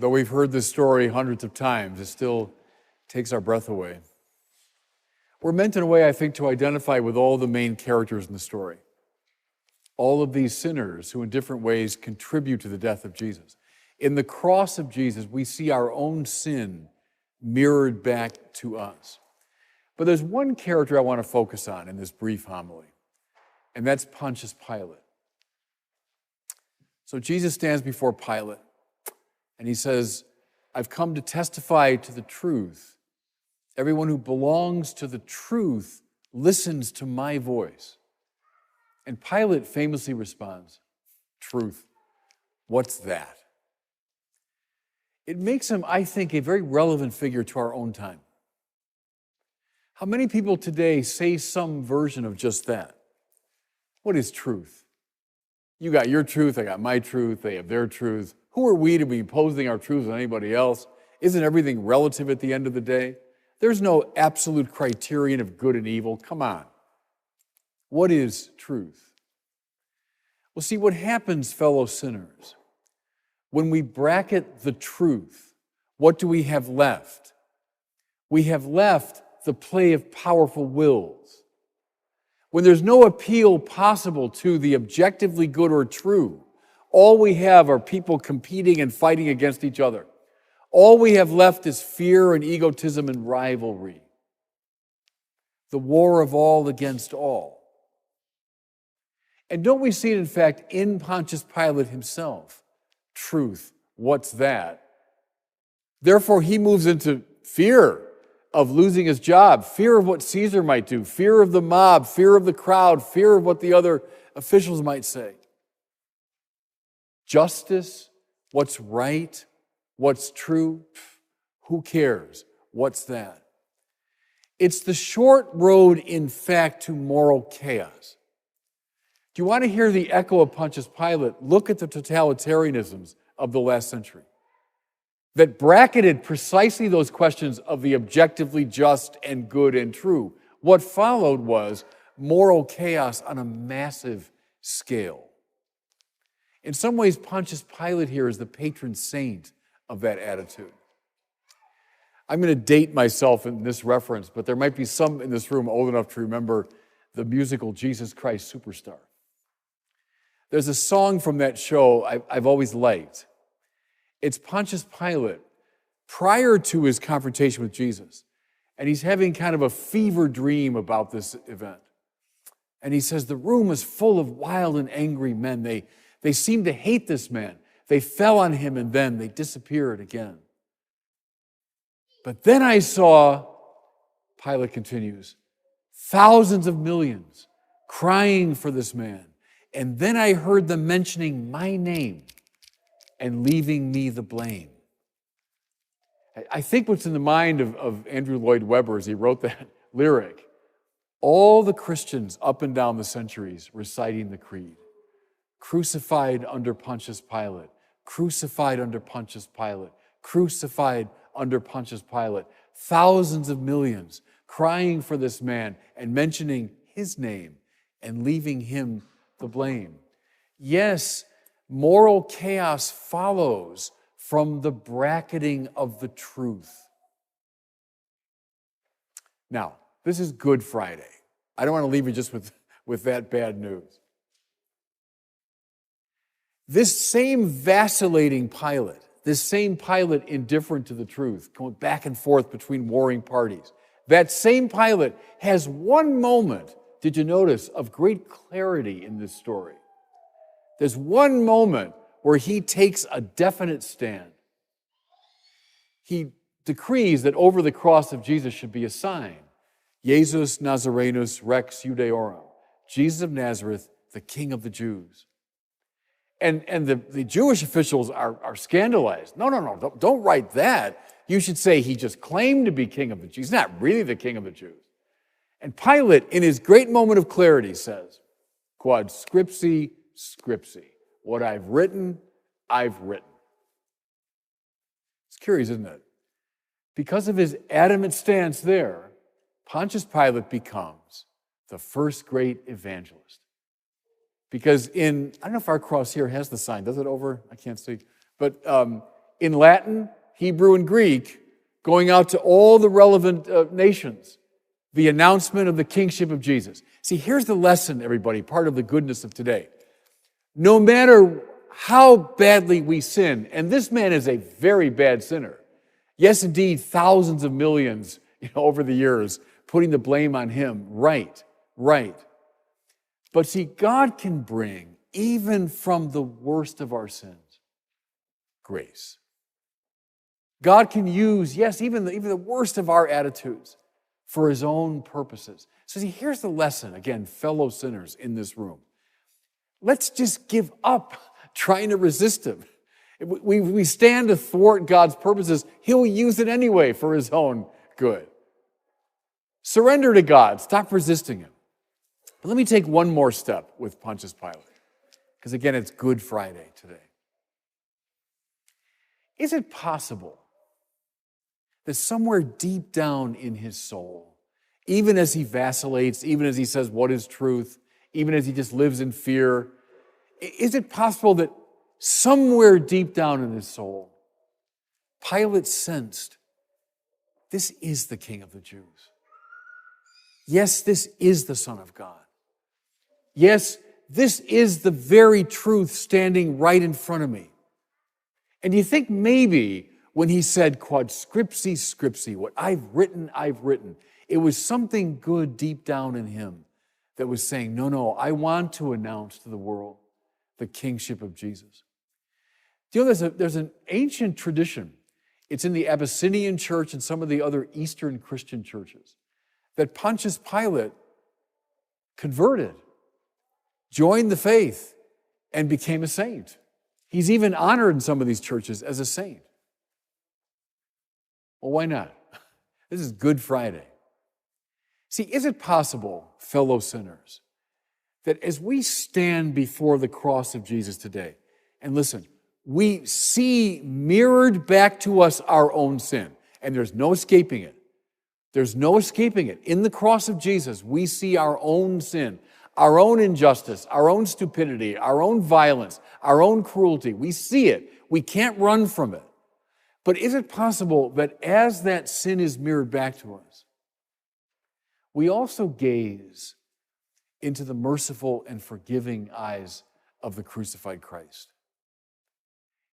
Though we've heard this story hundreds of times, it still takes our breath away. We're meant in a way, I think, to identify with all the main characters in the story. All of these sinners who in different ways contribute to the death of Jesus. In the cross of Jesus, we see our own sin mirrored back to us. But there's one character I want to focus on in this brief homily, and that's Pontius Pilate. So Jesus stands before Pilate, and he says, I've come to testify to the truth. Everyone who belongs to the truth listens to my voice. And Pilate famously responds, truth, what's that? It makes him, I think, a very relevant figure to our own time. How many people today say some version of just that? What is truth? You got your truth, I got my truth, they have their truth. Who are we to be imposing our truth on anybody else? Isn't everything relative at the end of the day? There's no absolute criterion of good and evil. Come on. What is truth? Well, see, what happens, fellow sinners, when we bracket the truth, what do we have left? We have left the play of powerful wills. When there's no appeal possible to the objectively good or true, all we have are people competing and fighting against each other. All we have left is fear and egotism and rivalry. The war of all against all. And don't we see it, in fact, in Pontius Pilate himself? Truth, what's that? Therefore, he moves into fear of losing his job, fear of what Caesar might do, fear of the mob, fear of the crowd, fear of what the other officials might say. Justice, what's right, what's true, who cares? What's that? It's the short road, in fact, to moral chaos. Do you want to hear the echo of Pontius Pilate? Look at the totalitarianisms of the last century that bracketed precisely those questions of the objectively just and good and true. What followed was moral chaos on a massive scale. In some ways, Pontius Pilate here is the patron saint of that attitude. I'm going to date myself in this reference, but there might be some in this room old enough to remember the musical Jesus Christ Superstar. There's a song from that show I've always liked. It's Pontius Pilate prior to his confrontation with Jesus, and he's having kind of a fever dream about this event. And he says, the room is full of wild and angry men. They seem to hate this man. They fell on him and then they disappeared again. But then I saw, Pilate continues, thousands of millions crying for this man. And then I heard them mentioning my name and leaving me the blame. I think what's in the mind of Andrew Lloyd Webber as he wrote that lyric, all the Christians up and down the centuries reciting the creed, crucified under Pontius Pilate, crucified under Pontius Pilate, crucified under Pontius Pilate, thousands of millions crying for this man and mentioning his name and leaving him the blame. Yes, moral chaos follows from the bracketing of the truth. Now, this is Good Friday. I don't want to leave you just with that bad news. This same vacillating Pilate, this same Pilate indifferent to the truth, going back and forth between warring parties, that same Pilate has one moment, did you notice, of great clarity in this story. There's one moment where he takes a definite stand. He decrees that over the cross of Jesus should be a sign. Jesus Nazarenus Rex Judaeorum. Jesus of Nazareth, the King of the Jews. And the Jewish officials are scandalized. No, don't write that. You should say he just claimed to be King of the Jews. He's not really the King of the Jews. And Pilate, in his great moment of clarity, says, Quod Scripsi, Scripsi. What I've written, I've written. It's curious, isn't it? Because of his adamant stance there, Pontius Pilate becomes the first great evangelist. Because I don't know if our cross here has the sign. Does it over? I can't see. But in Latin, Hebrew, and Greek, going out to all the relevant nations, the announcement of the kingship of Jesus. See, here's the lesson, everybody, part of the goodness of today. No matter how badly we sin, and this man is a very bad sinner. Yes, indeed, thousands of millions over the years, putting the blame on him. Right. But see, God can bring, even from the worst of our sins, grace. God can use, yes, even the worst of our attitudes for his own purposes. So see, here's the lesson, again, fellow sinners in this room. Let's just give up trying to resist him. We stand to thwart God's purposes. He'll use it anyway for his own good. Surrender to God. Stop resisting him. But let me take one more step with Pontius Pilate, because again, it's Good Friday today. Is it possible that somewhere deep down in his soul, even as he vacillates, even as he says, what is truth, even as he just lives in fear, is it possible that somewhere deep down in his soul, Pilate sensed, this is the King of the Jews. Yes, this is the Son of God. Yes, this is the very truth standing right in front of me. And do you think maybe when he said, Quod Scripsi, Scripsi, what I've written, it was something good deep down in him that was saying, no, I want to announce to the world the kingship of Jesus. Do you know there's an ancient tradition, it's in the Abyssinian church and some of the other Eastern Christian churches, that Pontius Pilate converted, joined the faith, and became a saint. He's even honored in some of these churches as a saint. Well, why not? This is Good Friday. See, is it possible, fellow sinners, that as we stand before the cross of Jesus today, and listen, we see mirrored back to us our own sin, and there's no escaping it. There's no escaping it. In the cross of Jesus, we see our own sin, our own injustice, our own stupidity, our own violence, our own cruelty. We see it. We can't run from it. But is it possible that as that sin is mirrored back to us, we also gaze into the merciful and forgiving eyes of the crucified Christ?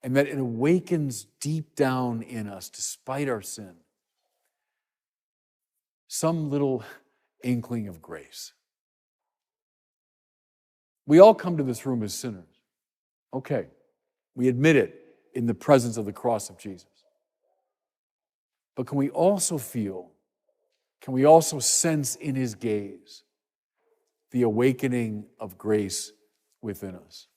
And that it awakens deep down in us, despite our sin, some little inkling of grace. We all come to this room as sinners. Okay, we admit it in the presence of the cross of Jesus. But can we also sense in his gaze the awakening of grace within us?